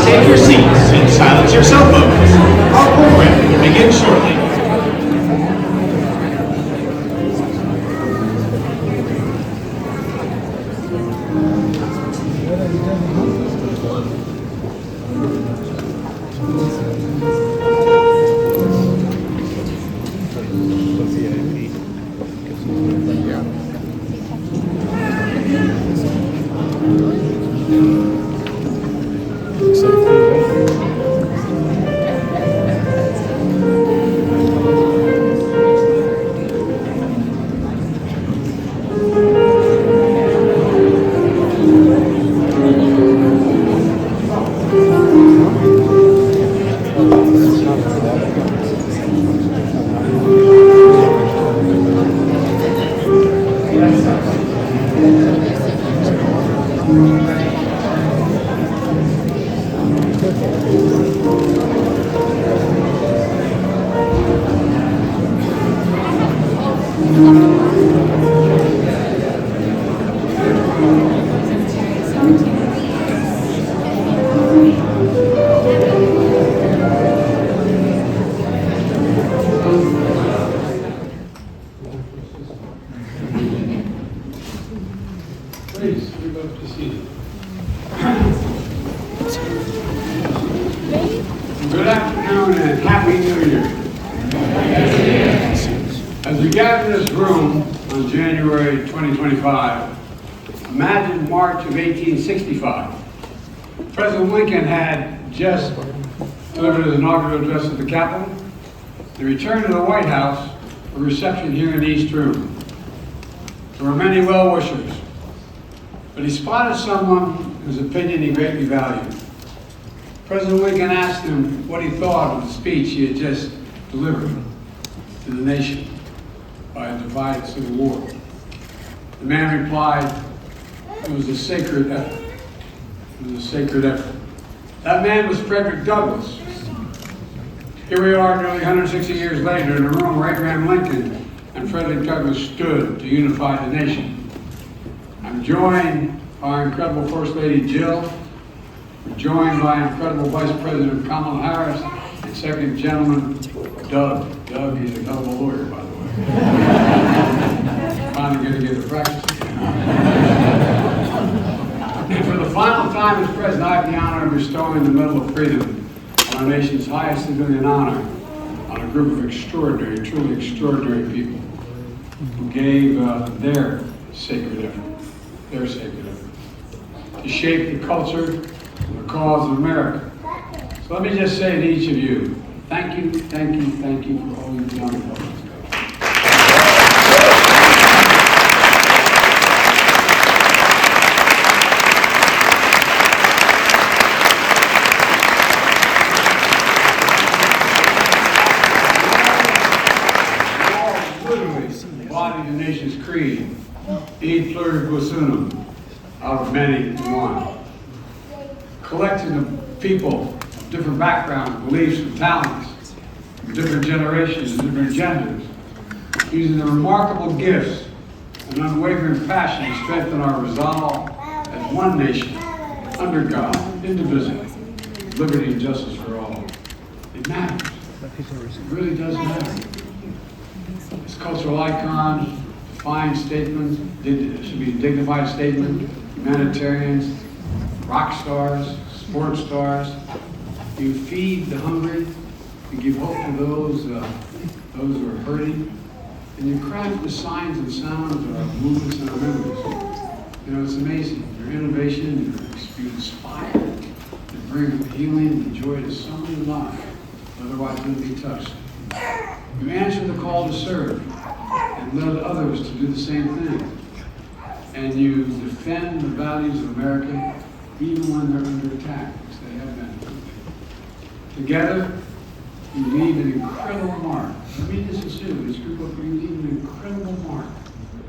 take your seats and silence your cell phones. Our program will begin shortly. Good afternoon and Happy New Year. As we gather in this room on January 2025, imagine March of 1865. President Lincoln had just delivered his inaugural address at the Capitol. He returned to the White House for a reception here in the East Room. There were many well-wishers, but he spotted someone whose opinion he greatly valued. President Lincoln asked him what he thought of the speech he had just delivered to the nation by a divided civil war. The man replied, "It was a sacred effort. It was a sacred effort." That man was Frederick Douglass. Here we are nearly 160 years later in a room where Abraham Lincoln and Frederick Douglass stood to unify the nation. I'm joined by our incredible First Lady Jill. We're joined by incredible Vice President Kamala Harris and Second Gentleman Doug. Doug, he's a hell of a lawyer, by the way. Finally going to get to practice. And for the final time as President, I have the honor of bestowing the Medal of Freedom on our nation's highest civilian honor on a group of extraordinary, truly extraordinary people who gave their sacred effort to shape the culture and the cause of America. So let me just say to each of you, thank you, thank you, thank you for all you've done for us. Embody the nation's creed, E pluribus unum, out of many one. Collection of people of different backgrounds, beliefs, and talents, from different generations and different genders, using their remarkable gifts and unwavering passion to strengthen our resolve as one nation, under God, indivisible, liberty and justice for all. It matters. It really does matter. This cultural icon, defined statement, it should be a dignified statement, humanitarians, rock stars, sports stars. You feed the hungry, you give hope to those who are hurting, and you craft the signs and sounds of our movements and our memories. You know, it's amazing. Your innovation, you inspire, you bring healing and joy to so many lives, otherwise wouldn't be touched. You answer the call to serve and lead others to do the same thing. And you defend the values of America even when they're under attack, which they have been. Together, you leave an incredible mark. I mean this sincerely, this group of you leave an incredible mark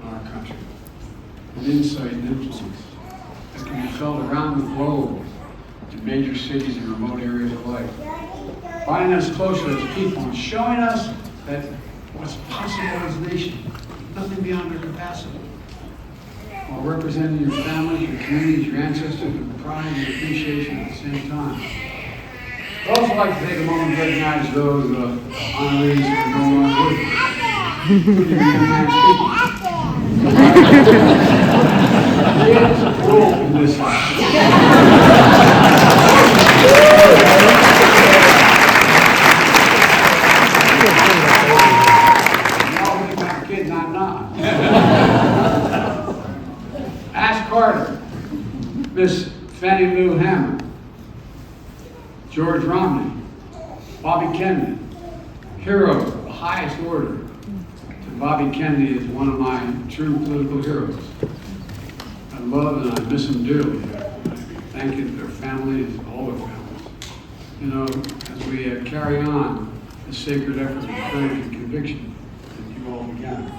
on our country. An insight and influence that can be felt around the globe in major cities and remote areas of life. Binding us closer as people and showing us that what's possible as a nation, nothing beyond our capacity. While representing your family, your communities, your ancestors with pride and appreciation at the same time. I'd also like to take a moment to recognize those honorees who are no longer with us, including the young man speaking. Kids rule in this house. Y'all think I'm kidding, I'm not. Ash Carter, Miss Fannie Lou Hammer, George Romney, Bobby Kennedy, heroes of the highest order. And Bobby Kennedy is one of my true political heroes. I love and I miss him dearly. Thank you to their families, all their families. You know, as we carry on the sacred effort of courage and conviction that you all began.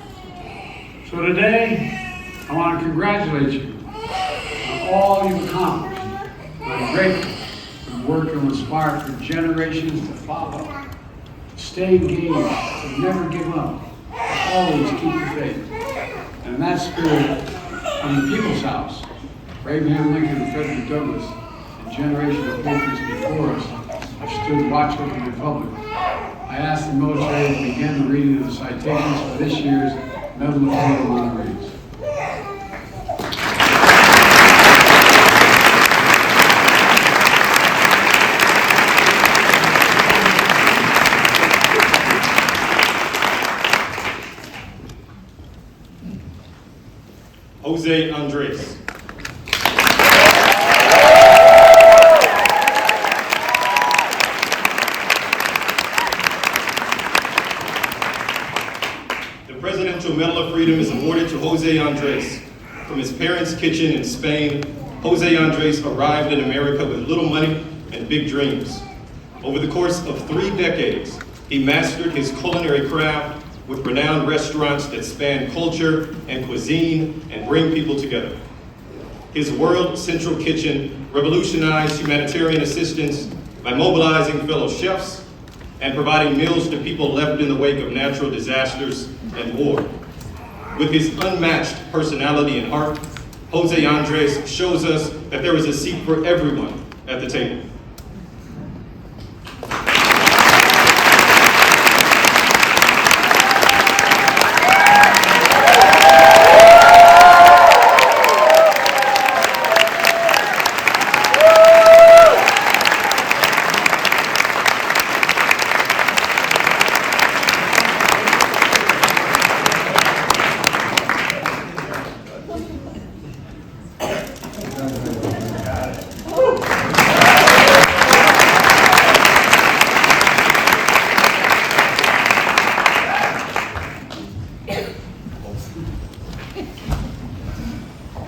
So today, I want to congratulate you on all you've accomplished. I'm grateful for the work you'll inspire for generations to follow. Stay engaged, to never give up, always keep the faith. And in that spirit, from the People's House, for Abraham Lincoln and Frederick Douglass, and generations of patriots before us have stood watch over the Republic. I ask the military to begin the reading of the citations for this year's Medal of Freedom honorees. Jose Andres. The Presidential Medal of Freedom is awarded to Jose Andres. From his parents' kitchen in Spain, Jose Andres arrived in America with little money and big dreams. Over the course of 3 decades, he mastered his culinary craft with renowned restaurants that span culture and cuisine and bring people together. His World Central Kitchen revolutionized humanitarian assistance by mobilizing fellow chefs and providing meals to people left in the wake of natural disasters and war. With his unmatched personality and heart, Jose Andres shows us that there is a seat for everyone at the table.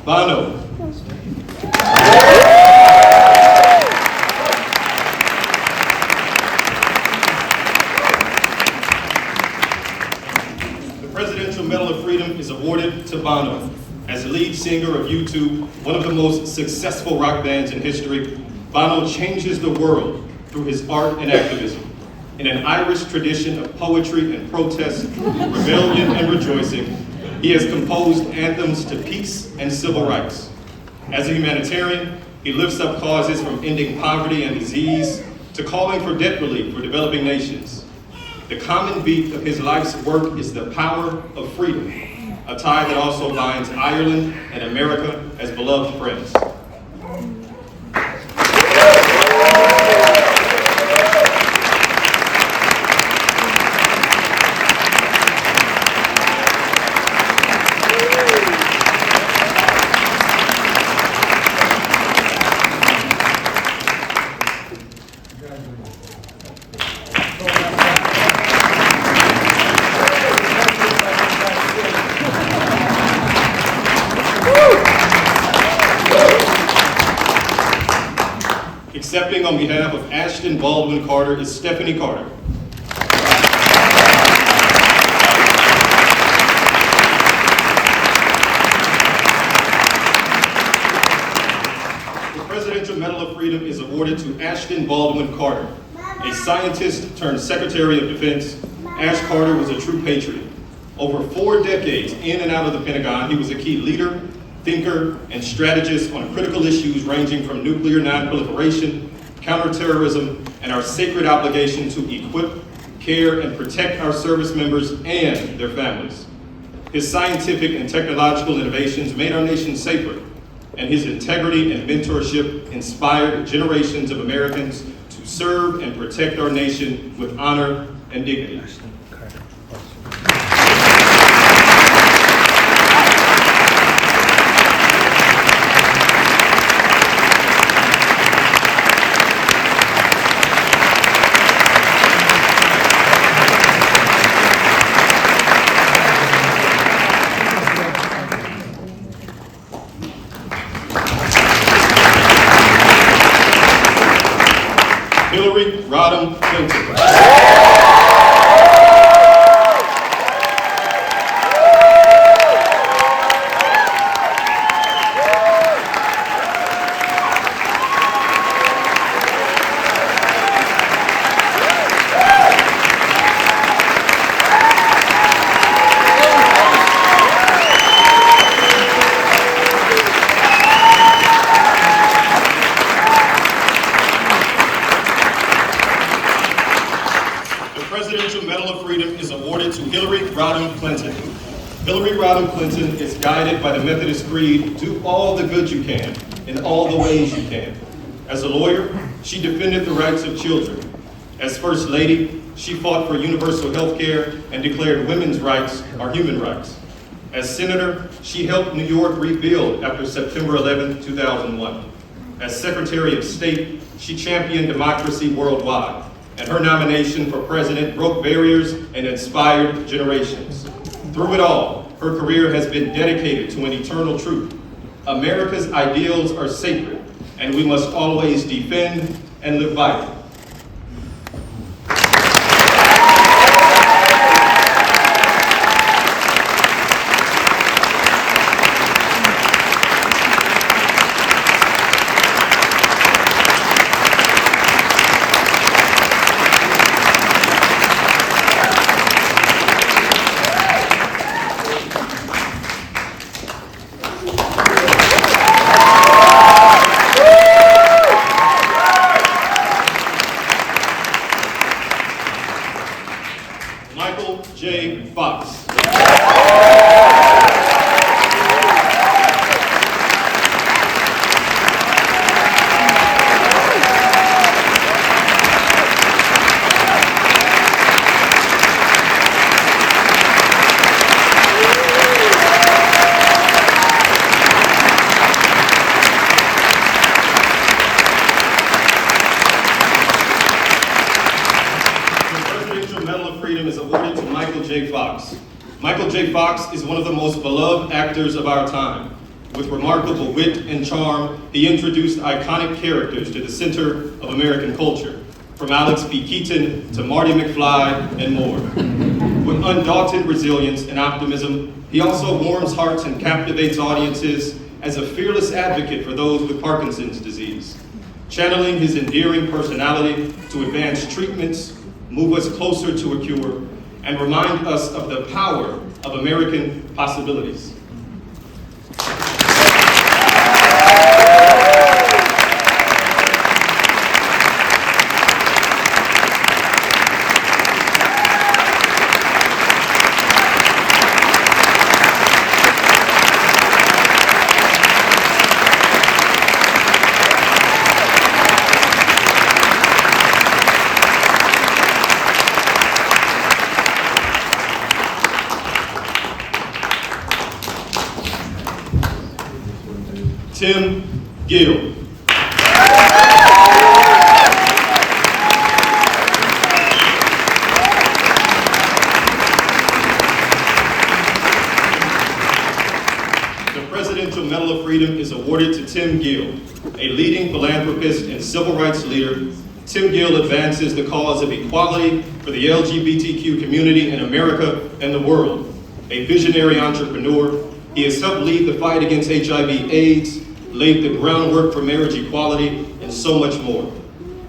Bono. The Presidential Medal of Freedom is awarded to Bono. As the lead singer of U2, one of the most successful rock bands in history, Bono changes the world through his art and activism. In an Irish tradition of poetry and protest, rebellion and rejoicing, he has composed anthems to peace and civil rights. As a humanitarian, he lifts up causes from ending poverty and disease to calling for debt relief for developing nations. The common beat of his life's work is the power of freedom, a tie that also binds Ireland and America as beloved friends. Accepting on behalf of Ashton Baldwin Carter is Stephanie Carter. The Presidential Medal of Freedom is awarded to Ashton Baldwin Carter. A scientist turned Secretary of Defense, Ash Carter was a true patriot. Over 4 decades in and out of the Pentagon, he was a key leader, thinker, and strategist on critical issues ranging from nuclear nonproliferation, counterterrorism, and our sacred obligation to equip, care, and protect our service members and their families. His scientific and technological innovations made our nation safer, and his integrity and mentorship inspired generations of Americans to serve and protect our nation with honor and dignity. Hillary Rodham Clinton. Hillary Rodham Clinton is guided by the Methodist Creed, do all the good you can, in all the ways you can. As a lawyer, she defended the rights of children. As First Lady, she fought for universal health care and declared women's rights are human rights. As Senator, she helped New York rebuild after September 11, 2001. As Secretary of State, she championed democracy worldwide, and her nomination for president broke barriers and inspired generations. Through it all, her career has been dedicated to an eternal truth. America's ideals are sacred, and we must always defend and live by them. Michael J. Fox is one of the most beloved actors of our time. With remarkable wit and charm, he introduced iconic characters to the center of American culture, from Alex P. Keaton to Marty McFly and more. With undaunted resilience and optimism, he also warms hearts and captivates audiences as a fearless advocate for those with Parkinson's disease, channeling his endearing personality to advance treatments, move us closer to a cure, and remind us of the power of American possibilities. Tim Gill. The Presidential Medal of Freedom is awarded to Tim Gill, a leading philanthropist and civil rights leader. Tim Gill advances the cause of equality for the LGBTQ community in America and the world. A visionary entrepreneur, he has helped lead the fight against HIV/AIDS, laid the groundwork for marriage equality, and so much more.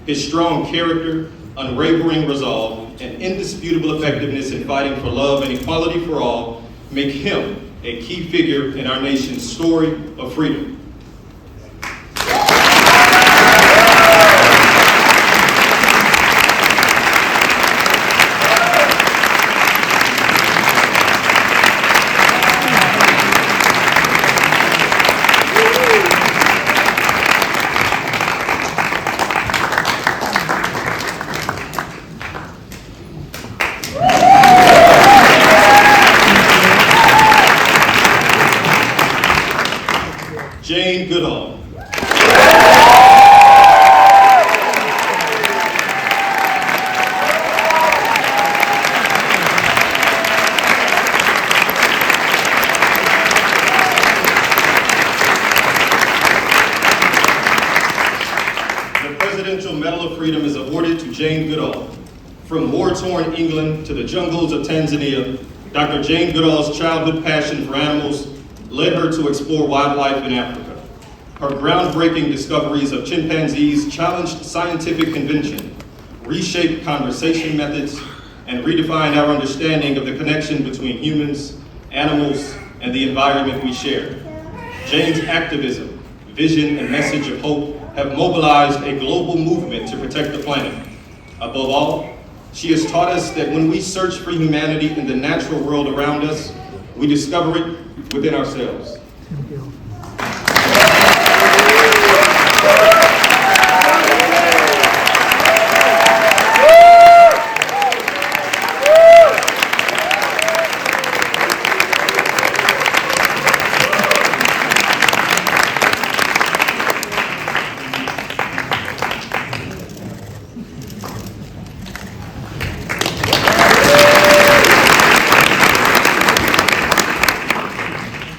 His strong character, unwavering resolve, and indisputable effectiveness in fighting for love and equality for all make him a key figure in our nation's story of freedom. Goodall. The Presidential Medal of Freedom is awarded to Jane Goodall. From war-torn England to the jungles of Tanzania, Dr. Jane Goodall's childhood passion for animals led her to explore wildlife in Africa. Her groundbreaking discoveries of chimpanzees challenged scientific convention, reshaped conversation methods, and redefined our understanding of the connection between humans, animals, and the environment we share. Jane's activism, vision, and message of hope have mobilized a global movement to protect the planet. Above all, she has taught us that when we search for humanity in the natural world around us, we discover it within ourselves. Tim Gill.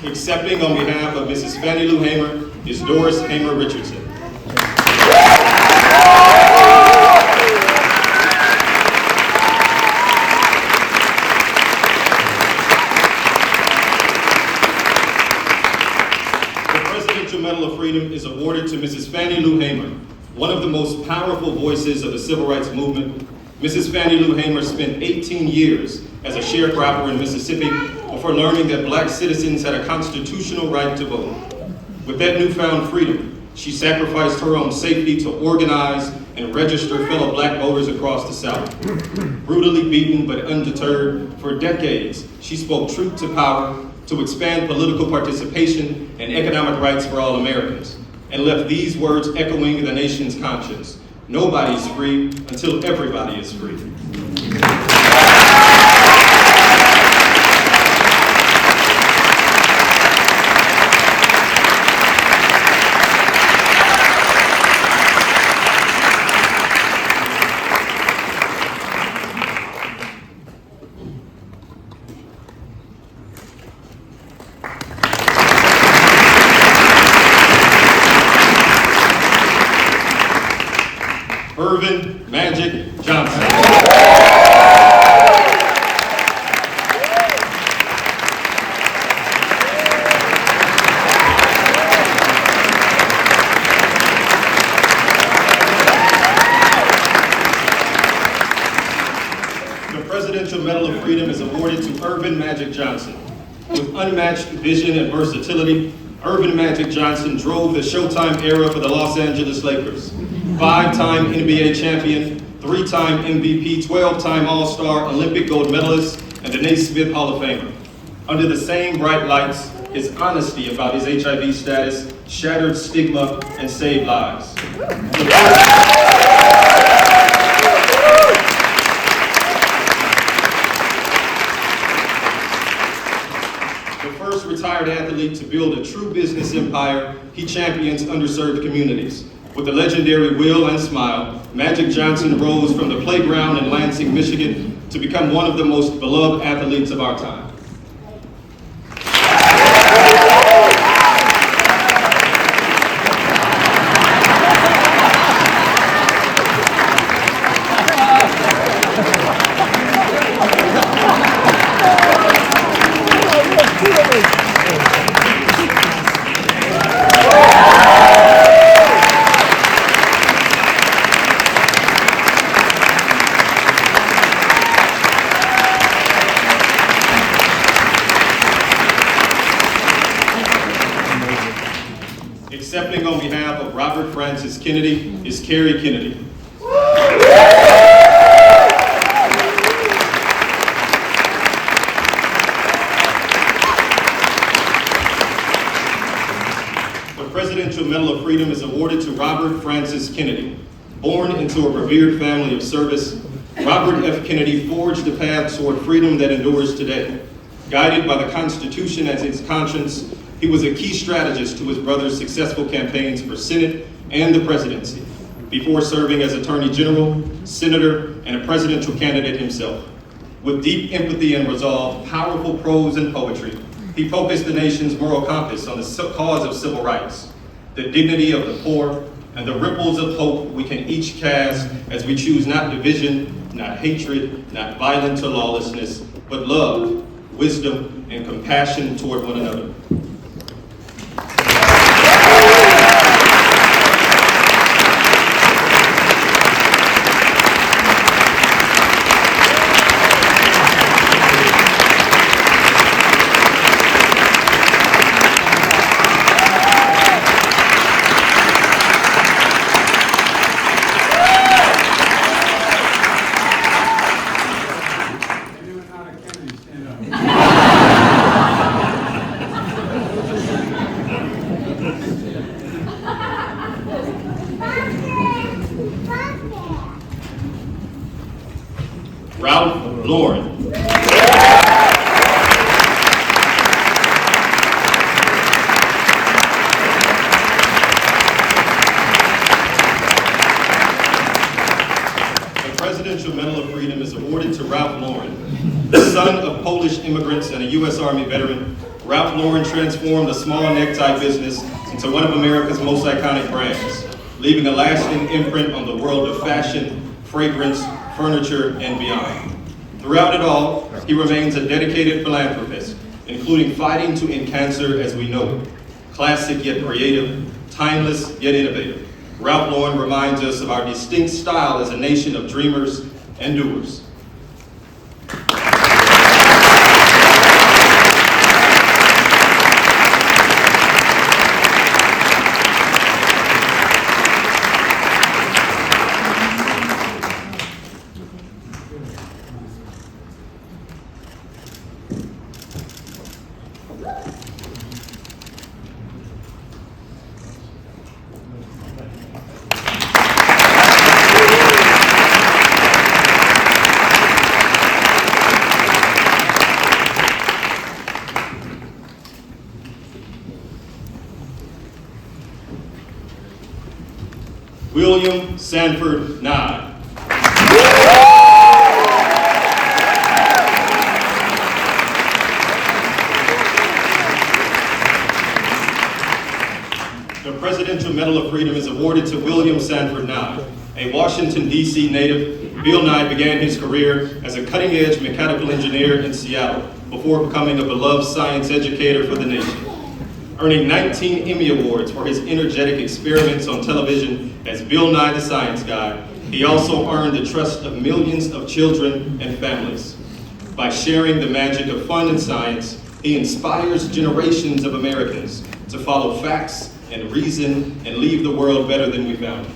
Accepting on behalf of Mrs. Fannie Lou Hamer is Doris Hamer Richardson. The Presidential Medal of Freedom is awarded to Mrs. Fannie Lou Hamer, one of the most powerful voices of the civil rights movement. Mrs. Fannie Lou Hamer spent 18 years as a sharecropper in Mississippi before learning that black citizens had a constitutional right to vote. With that newfound freedom, she sacrificed her own safety to organize and register fellow black voters across the South. Brutally beaten but undeterred, for decades, she spoke truth to power to expand political participation and economic rights for all Americans, and left these words echoing in the nation's conscience: nobody's free until everybody is free. Magic Johnson. The Presidential Medal of Freedom is awarded to Urban Magic Johnson. With unmatched vision and versatility, Urban Magic Johnson drove the Showtime era for the Los Angeles Lakers. 5-time NBA champion, 3-time MVP, 12-time All-Star, Olympic gold medalist, and the Naismith Hall of Famer. Under the same bright lights, his honesty about his HIV status shattered stigma and saved lives. The first retired athlete to build a true business empire, he champions underserved communities. With a legendary will and smile, Magic Johnson rose from the playground in Lansing, Michigan, to become one of the most beloved athletes of our time. Francis Kennedy is Carrie Kennedy. The Presidential Medal of Freedom is awarded to Robert Francis Kennedy. Born into a revered family of service, Robert F. Kennedy forged a path toward freedom that endures today. Guided by the Constitution as his conscience, he was a key strategist to his brother's successful campaigns for Senate and the presidency, before serving as Attorney General, Senator, and a presidential candidate himself. With deep empathy and resolve, powerful prose and poetry, he focused the nation's moral compass on the cause of civil rights, the dignity of the poor, and the ripples of hope we can each cast as we choose not division, not hatred, not violence or lawlessness, but love, wisdom, and compassion toward one another. Ralph Lauren. The Presidential Medal of Freedom is awarded to Ralph Lauren. The son of Polish immigrants and a U.S. Army veteran, Ralph Lauren transformed a small necktie business into one of America's most iconic brands, leaving a lasting imprint on the world of fashion, fragrance, furniture, and beyond. Throughout it all, he remains a dedicated philanthropist, including fighting to end cancer as we know it. Classic yet creative, timeless yet innovative, Ralph Lauren reminds us of our distinct style as a nation of dreamers and doers. William Sanford Nye. The Presidential Medal of Freedom is awarded to William Sanford Nye. A Washington, D.C. native, Bill Nye began his career as a cutting-edge mechanical engineer in Seattle before becoming a beloved science educator for the nation. Earning 19 Emmy Awards for his energetic experiments on television as Bill Nye the Science Guy, he also earned the trust of millions of children and families. By sharing the magic of fun and science, he inspires generations of Americans to follow facts and reason and leave the world better than we found it.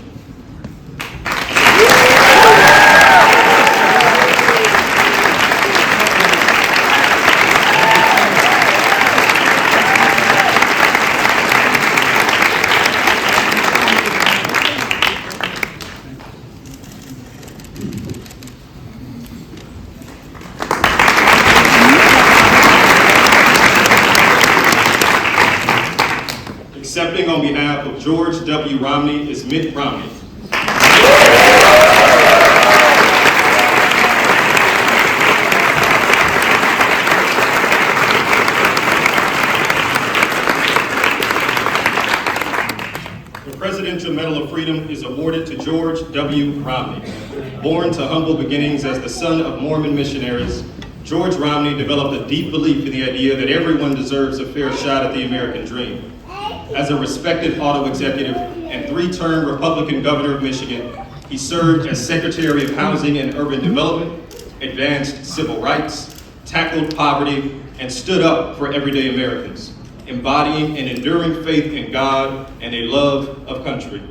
Accepting on behalf of George W. Romney is Mitt Romney. The Presidential Medal of Freedom is awarded to George W. Romney. Born to humble beginnings as the son of Mormon missionaries, George Romney developed a deep belief in the idea that everyone deserves a fair shot at the American dream. As a respected auto executive and three-term Republican governor of Michigan, he served as Secretary of Housing and Urban Development, advanced civil rights, tackled poverty, and stood up for everyday Americans, embodying an enduring faith in God and a love of country.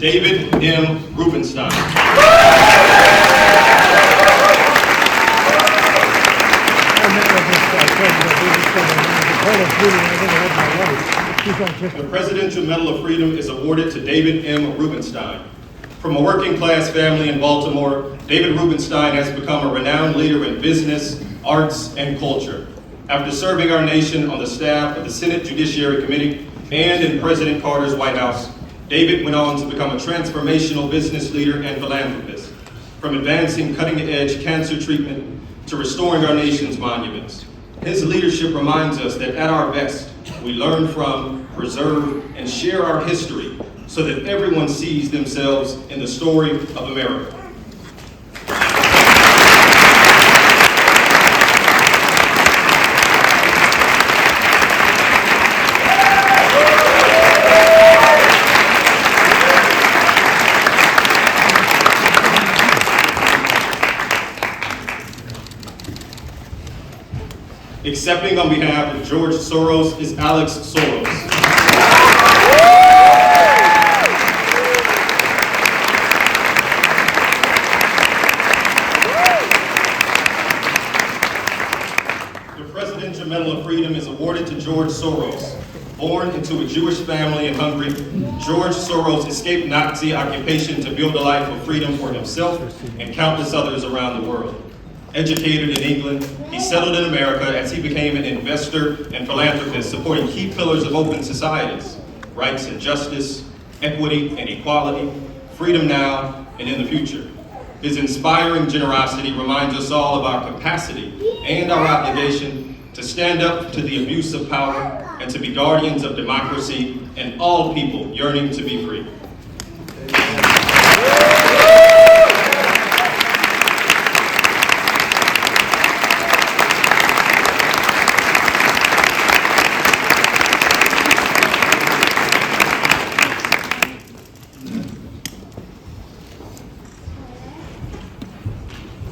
David M. Rubenstein. The Presidential Medal of Freedom is awarded to David M. Rubenstein. From a working class family in Baltimore, David Rubenstein has become a renowned leader in business, arts, and culture. After serving our nation on the staff of the Senate Judiciary Committee and in President Carter's White House, David went on to become a transformational business leader and philanthropist, from advancing cutting-edge cancer treatment to restoring our nation's monuments. His leadership reminds us that at our best, we learn from, preserve, and share our history so that everyone sees themselves in the story of America. Accepting on behalf of George Soros is Alex Soros. The Presidential Medal of Freedom is awarded to George Soros. Born into a Jewish family in Hungary, George Soros escaped Nazi occupation to build a life of freedom for himself and countless others around the world. Educated in England, he settled in America as he became an investor and philanthropist, supporting key pillars of open societies: rights and justice, equity and equality, freedom now and in the future. His inspiring generosity reminds us all of our capacity and our obligation to stand up to the abuse of power and to be guardians of democracy and all people yearning to be free.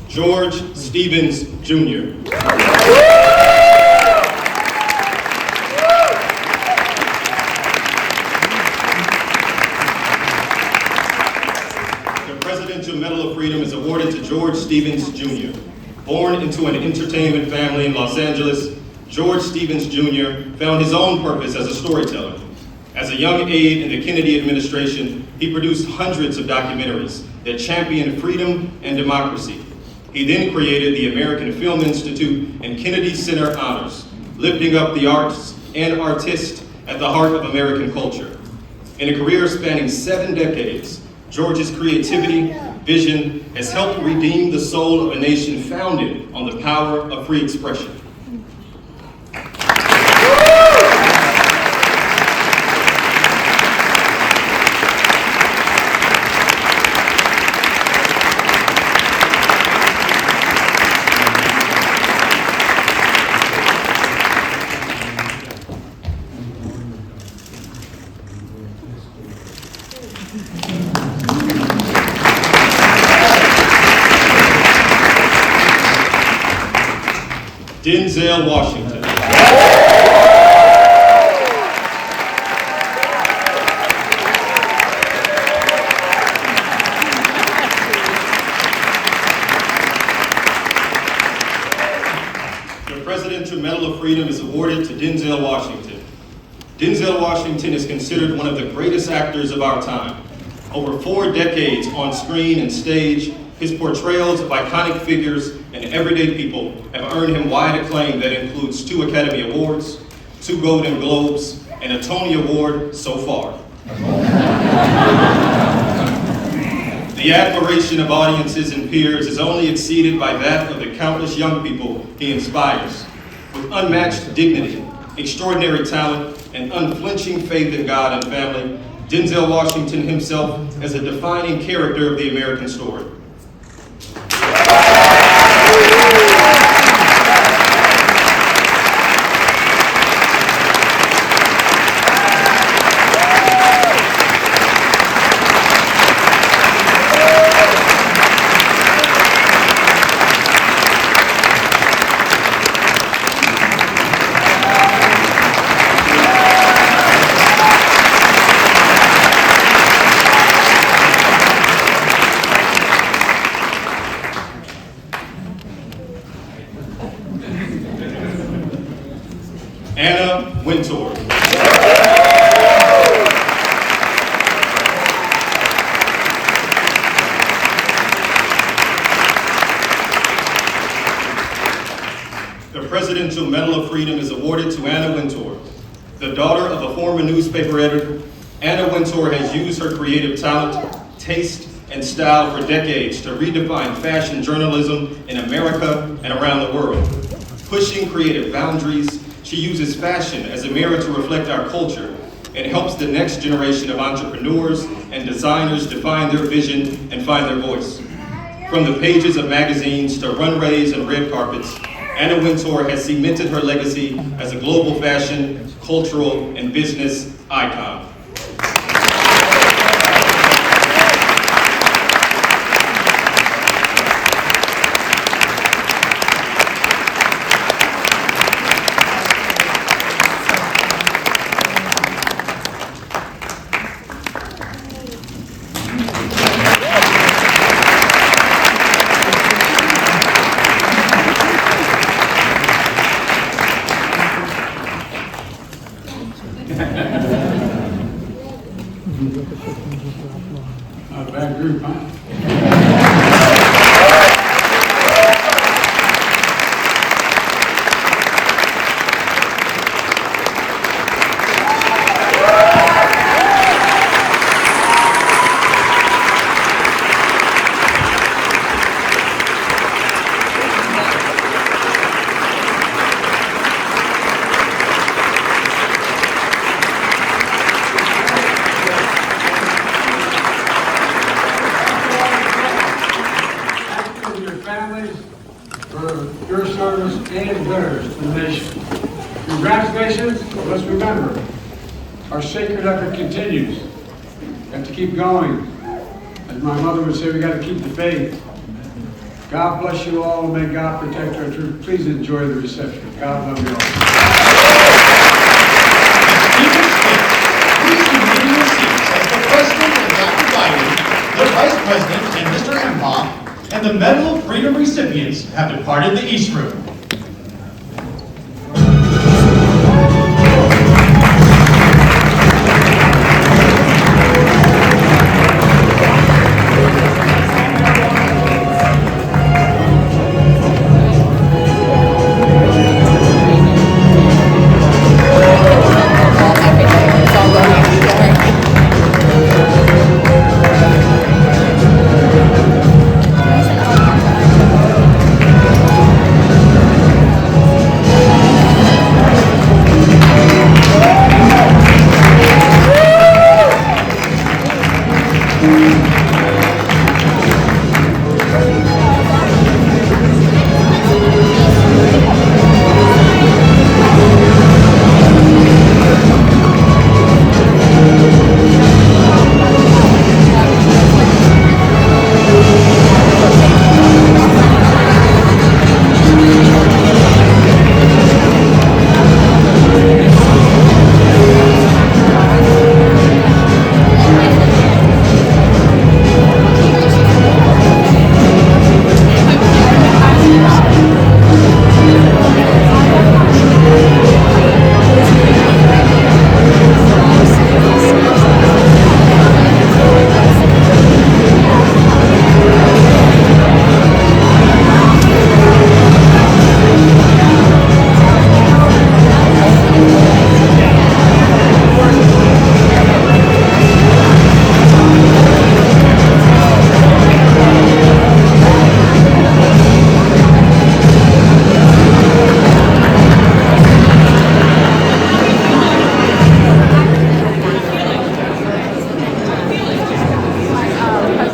George Stevens, Jr. The Presidential Medal of Freedom is awarded to George Stevens, Jr. Born into an entertainment family in Los Angeles, George Stevens, Jr. found his own purpose as a storyteller. As a young aide in the Kennedy administration, he produced hundreds of documentaries that championed freedom and democracy. He then created the American Film Institute and Kennedy Center Honors, lifting up the arts and artists at the heart of American culture. In a career spanning 7 decades, George's creativity, vision has helped redeem the soul of a nation founded on the power of free expression. Denzel Washington. The Presidential Medal of Freedom is awarded to Denzel Washington. Denzel Washington is considered one of the greatest actors of our time. Over 4 decades on screen and stage, his portrayals of iconic figures and everyday people have earned him wide acclaim that includes 2 Academy Awards, 2 Golden Globes, and a Tony Award so far. The admiration of audiences and peers is only exceeded by that of the countless young people he inspires. With unmatched dignity, extraordinary talent, and unflinching faith in God and family, Denzel Washington himself is a defining character of the American story. Presidential Medal of Freedom is awarded to Anna Wintour. The daughter of a former newspaper editor, Anna Wintour has used her creative talent, taste, and style for decades to redefine fashion journalism in America and around the world. Pushing creative boundaries, she uses fashion as a mirror to reflect our culture and helps the next generation of entrepreneurs and designers define their vision and find their voice. From the pages of magazines to runways and red carpets, Anna Wintour has cemented her legacy as a global fashion, cultural, and business icon. Not a bad group, huh? For your service and theirs to the nation. Congratulations, but let's remember, our sacred effort continues. We have to keep going. As my mother would say, we got to keep the faith. God bless you all, and may God protect our truth. Please enjoy the reception. God love you all. Please continue your seats as the President and Dr. Biden, the Vice President and Mr. Imhoff, and the Medal of Freedom recipients have departed the East Room.